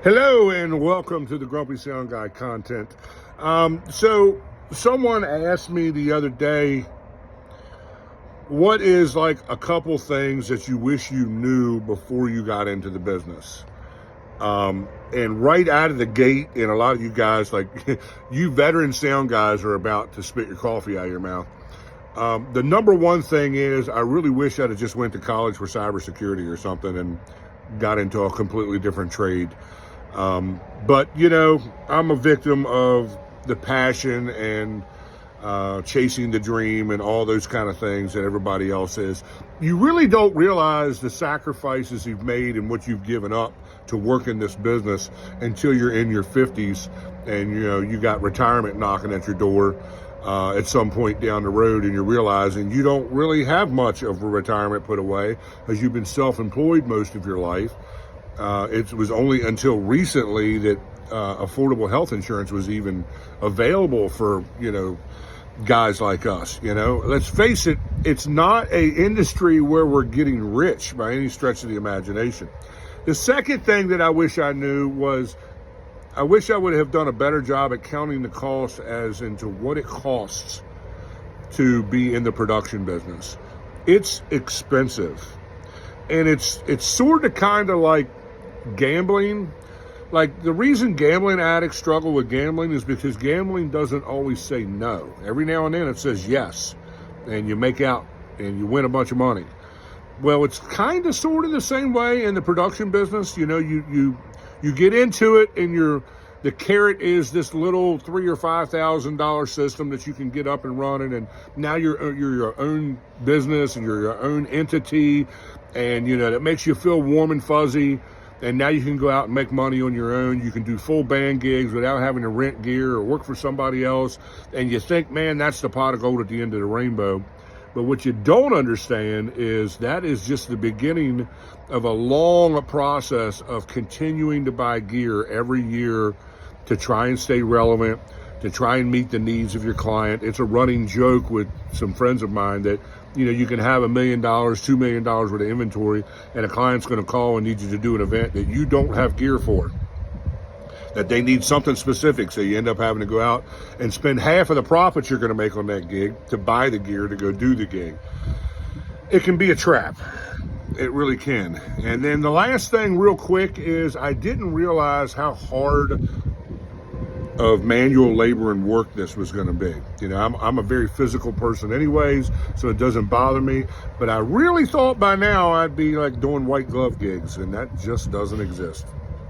Hello and welcome to the Grumpy Sound Guy content. So someone asked me the other day, what is like a couple things that you wish you knew before you got into the business? And right out of the gate, and a lot of you guys, like you veteran sound guys, are about to spit your coffee out of your mouth. The number one thing is I really wish I'd have just went to college for cybersecurity or something and got into a completely different trade. But you know, I'm a victim of the passion and chasing the dream and all those kind of things that everybody else is. You really don't realize the sacrifices you've made and what you've given up to work in this business until you're in your 50s and you know you got retirement knocking at your door at some point down the road, and you're realizing you don't really have much of a retirement put away because you've been self-employed most of your life. It was only until recently that affordable health insurance was even available for, you know, guys like us. You know, let's face it, it's not an industry where we're getting rich by any stretch of the imagination. The second thing that I wish I knew was I wish I would have done a better job at counting the cost as into what it costs to be in the production business. It's expensive. And it's sort of kind of like gambling. Like the reason gambling addicts struggle with gambling is because gambling doesn't always say no. Every now and then it says yes, and you make out and you win a bunch of money. Well, it's kind of sort of the same way in the production business. You know, you get into it and the carrot is this little $3,000 or $5,000 system that you can get up and running, and now you're your own business and you're your own entity, and you know that makes you feel warm and fuzzy. And now you can go out and make money on your own. You can do full band gigs without having to rent gear or work for somebody else. And you think, man, that's the pot of gold at the end of the rainbow. But what you don't understand is that is just the beginning of a long process of continuing to buy gear every year to try and stay relevant, to try and meet the needs of your client. It's a running joke with some friends of mine that, you know, you can have $1 million, $2 million worth of inventory, and a client's going to call and need you to do an event that you don't have gear for, that they need something specific. So you end up having to go out and spend half of the profits you're going to make on that gig to buy the gear to go do the gig. It can be a trap. It really can. And then the last thing real quick is I didn't realize how hard of manual labor and work this was going to be. You know, I'm a very physical person anyways, so it doesn't bother me, but I really thought by now I'd be like doing white glove gigs, and that just doesn't exist.